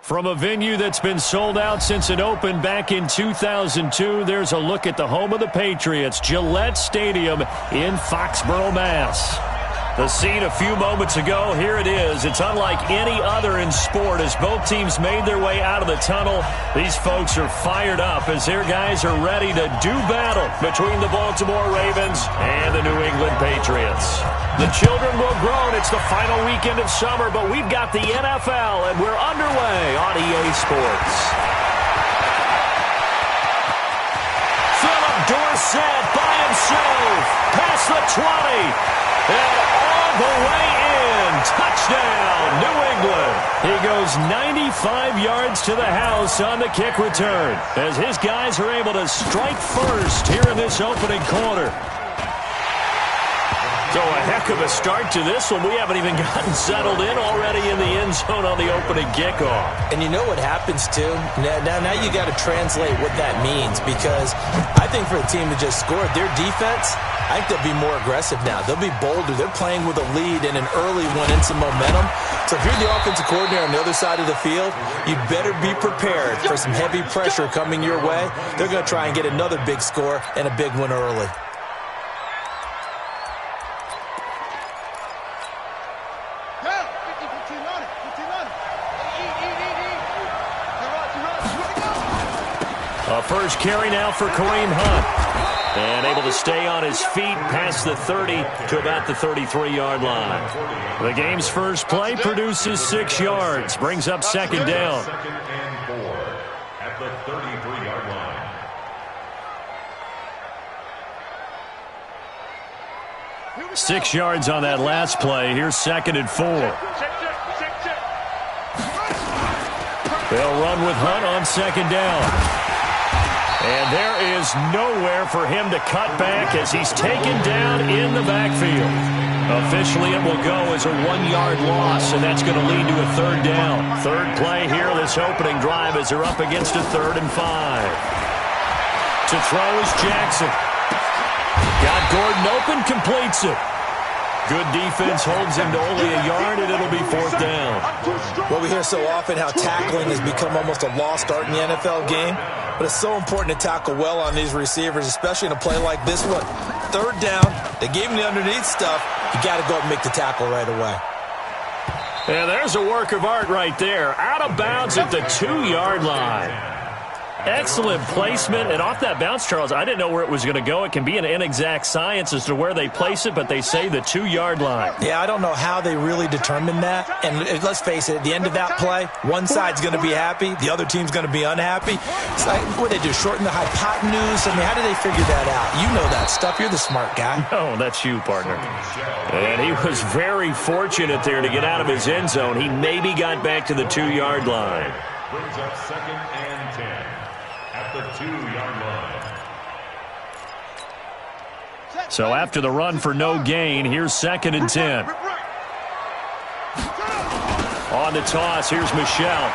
From a venue that's been sold out since it opened back in 2002, there's a look at the home of the Patriots, Gillette Stadium in Foxborough, Mass. The scene a few moments ago, here it is. It's unlike any other in sport as both teams made their way out of the tunnel. These folks are fired up as their guys are ready to do battle between the Baltimore Ravens and the New England Patriots. The children will groan. It's the final weekend of summer, but we've got the NFL, and we're underway on EA Sports. Philip Dorsett by himself, past the 20. And all the way in. Touchdown, New England. He goes 95 yards to the house on the kick return as his guys are able to strike first here in this opening quarter. So a heck of a start to this one. We haven't even gotten settled in already in the end zone on the opening kickoff. And you know what happens, too? Now you got to translate what that means, because I think for the team to just score, their defense, I think they'll be more aggressive now. They'll be bolder. They're playing with a lead and an early one and some momentum. So if you're the offensive coordinator on the other side of the field, you better be prepared for some heavy pressure coming your way. They're going to try and get another big score and a big one early. A first carry now for Kareem Hunt. And able to stay on his feet past the 30 to about the 33-yard line. The game's first play produces 6 yards. Brings up second down. Second and 4 at the 33-yard line. 6 yards on that last play. Here's second and 4. They'll run with Hunt on second down. And there is nowhere for him to cut back as he's taken down in the backfield. Officially, it will go as a 1-yard loss, and that's going to lead to a third down. Third play here, this opening drive, as they're up against a 3rd and 5. To throw is Jackson. Got Gordon open, completes it. Good defense holds him to only a yard, and it'll be 4th down. Well, we hear so often how tackling has become almost a lost art in the NFL game, but it's so important to tackle well on these receivers, especially in a play like this one. 3rd down, they gave him the underneath stuff. You got to go and make the tackle right away. And there's a work of art right there. Out of bounds at the 2-yard line. Excellent placement, and off that bounce, Charles, I didn't know where it was going to go. It can be an inexact science as to where they place it, but they say the 2-yard line. Yeah, I don't know how they really determined that. And let's face it, at the end of that play, one side's going to be happy, the other team's going to be unhappy. It's like, what do they do, shorten the hypotenuse? I mean, how do they figure that out? You know that stuff. You're the smart guy. No, that's you, partner. And he was very fortunate there to get out of his end zone. He maybe got back to the 2-yard line. Brings up 2nd and 10. At the 2-yard line. So after the run for no gain, here's 2nd and 10. On the toss, here's Michel.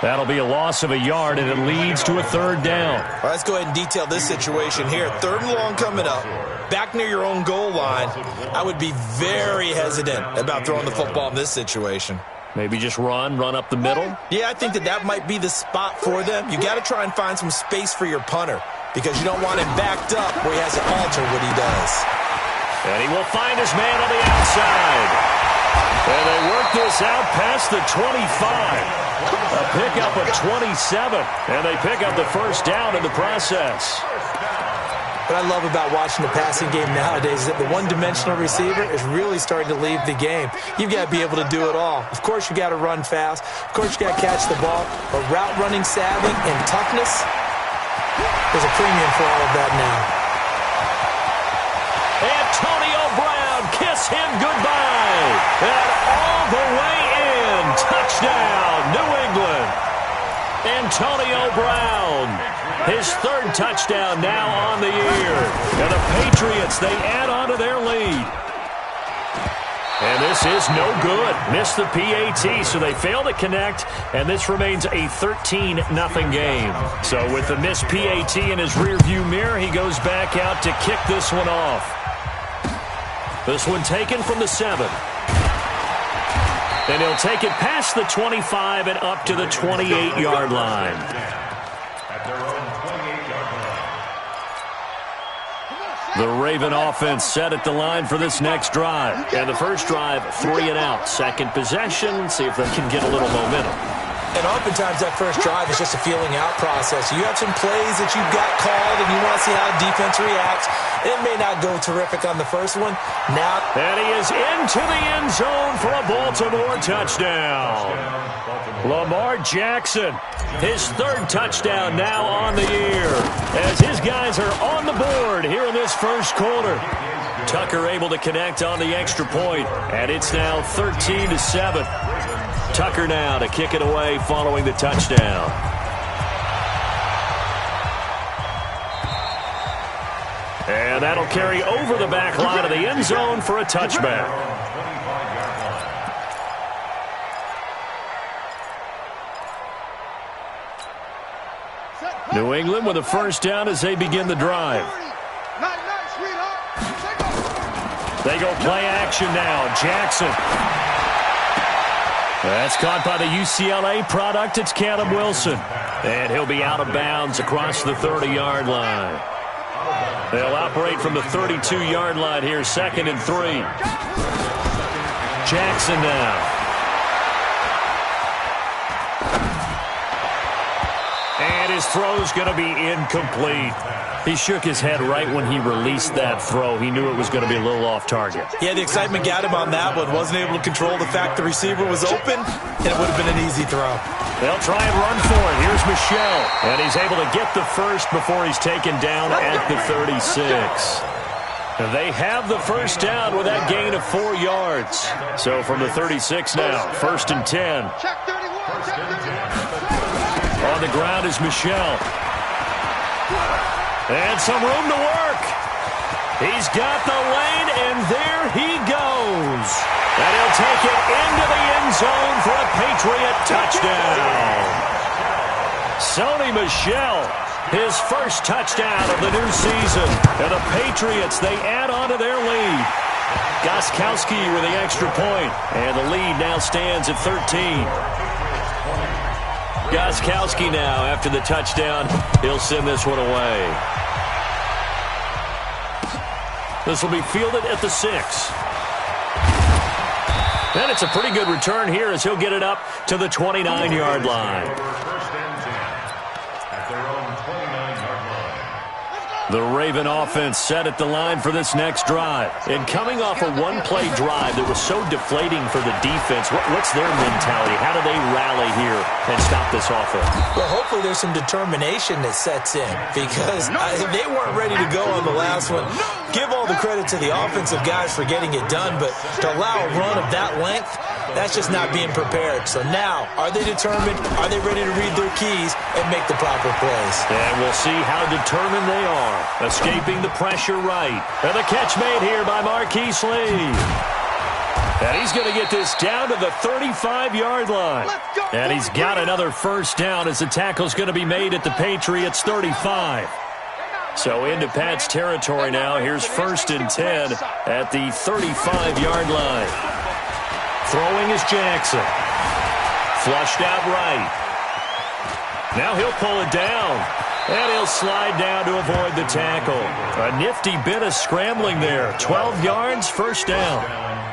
That'll be a loss of a yard, and it leads to a 3rd down. All right, let's go ahead and detail this situation here. 3rd and long coming up. Back near your own goal line. I would be very hesitant about throwing the football in this situation. Maybe just run up the middle? Yeah, I think that might be the spot for them. You got to try and find some space for your punter because you don't want him backed up where he has to alter what he does. And he will find his man on the outside. And they work this out past the 25. A pickup of 27. And they pick up the first down in the process. What I love about watching the passing game nowadays is that the one-dimensional receiver is really starting to leave the game. You've got to be able to do it all. Of course, you got to run fast. Of course, you got to catch the ball. But route running savvy and toughness, there's a premium for all of that now. Antonio Brown, kiss him goodbye. And all the way in. Touchdown, New England. Antonio Brown. His 3rd touchdown now on the year. And the Patriots, they add on to their lead. And this is no good. Missed the PAT, so they fail to connect, and this remains a 13-0 game. So with the missed PAT in his rearview mirror, he goes back out to kick this one off. This one taken from the 7. And he'll take it past the 25 and up to the 28-yard line. At their own 28-yard line. The Raven offense set at the line for this next drive. And the first drive, 3 and out. Second possession, see if they can get a little momentum. And oftentimes that first drive is just a feeling out process. You have some plays that you've got called and you want to see how defense reacts. It may not go terrific on the first one. Now, and he is into the end zone for a Baltimore touchdown. Lamar Jackson, his third touchdown now on the year, as his guys are on the board here in this first quarter. Tucker able to connect on the extra point, and it's now 13-7. Tucker now to kick it away following the touchdown. And that'll carry over the back line of the end zone for a touchback. New England with a first down as they begin the drive. They go play action now. Jackson. That's caught by the UCLA product. It's Caleb Wilson. And he'll be out of bounds across the 30-yard line. They'll operate from the 32-yard line here, 2nd and 3. Jackson now. And his throw's going to be incomplete. He shook his head right when he released that throw. He knew it was going to be a little off target. Yeah, the excitement got him on that one. Wasn't able to control the fact the receiver was open, and it would have been an easy throw. They'll try and run for it. Here's Michelle. And he's able to get the first before he's taken down at the 36. They have the first down with that gain of 4 yards. So from the 36 now, 1st and 10. On the ground is Michelle. And some room to work. He's got the lane, and there he goes. And he'll take it into the end zone for a Patriot touchdown. Sonny Michel, his first touchdown of the new season. And the Patriots, they add on to their lead. Gostkowski with the extra point, and the lead now stands at 13. Gostkowski now, after the touchdown, he'll send this one away. This will be fielded at the 6. And it's a pretty good return here as he'll get it up to the 29-yard line. At their own 29-yard line. The Raven offense set at the line for this next drive. And coming off a one-play drive that was so deflating for the defense, what's their mentality? How do they rally here and stop this offense? Well, hopefully there's some determination that sets in because they weren't ready to go on the last one. Give all the credit to the offensive guys for getting it done, but to allow a run of that length, that's just not being prepared. So now, are they determined? Are they ready to read their keys and make the proper plays? And we'll see how determined they are. Escaping the pressure right. And the catch made here by Marquise Lee. And he's going to get this down to the 35-yard line. And he's got another first down as the tackle's going to be made at the Patriots' 35. So into Pat's territory now. Here's 1st and 10 at the 35-yard line. Throwing is Jackson. Flushed out right. Now he'll pull it down. And he'll slide down to avoid the tackle. A nifty bit of scrambling there. 12 yards, first down.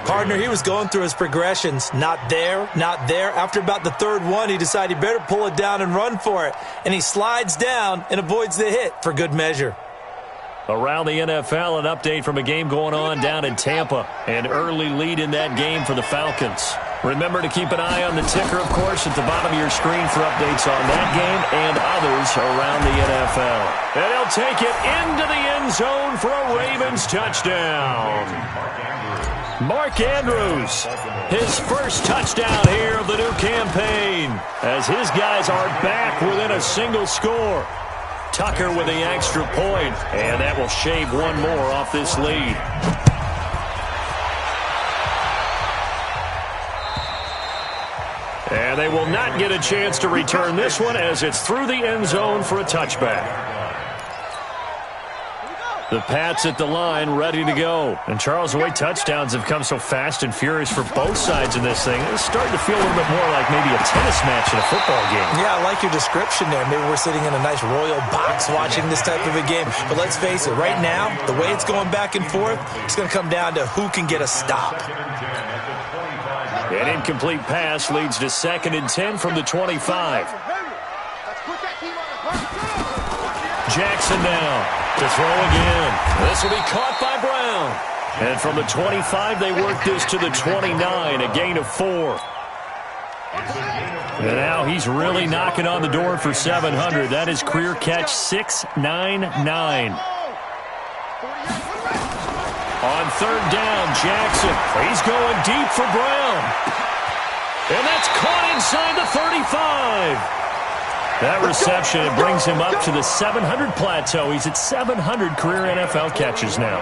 Partner, he was going through his progressions. Not there, not there. After about the 3rd one, he decided he better pull it down and run for it. And he slides down and avoids the hit for good measure. Around the NFL, an update from a game going on down in Tampa. An early lead in that game for the Falcons. Remember to keep an eye on the ticker, of course, at the bottom of your screen for updates on that game and others around the NFL. And he'll take it into the end zone for a Ravens touchdown. Mark Andrews, his first touchdown here of the new campaign, as his guys are back within a single score. Tucker with the extra point, and that will shave one more off this lead. And they will not get a chance to return this one as it's through the end zone for a touchback. The Pats at the line, ready to go. And Charles, the way touchdowns have come so fast and furious for both sides in this thing, it's starting to feel a little bit more like maybe a tennis match in a football game. Yeah, I like your description there. Maybe we're sitting in a nice royal box watching this type of a game. But let's face it, right now, the way it's going back and forth, it's going to come down to who can get a stop. An incomplete pass leads to 2nd and 10 from the 25. Jackson now to throw again. This will be caught by Brown. And from the 25, they work this to the 29, a gain of 4. And now he's really knocking on the door for 700. That is career catch 699. On 3rd down, Jackson. He's going deep for Brown. And that's caught inside the 35. That reception, it brings him up to the 700 plateau. He's at 700 career NFL catches now.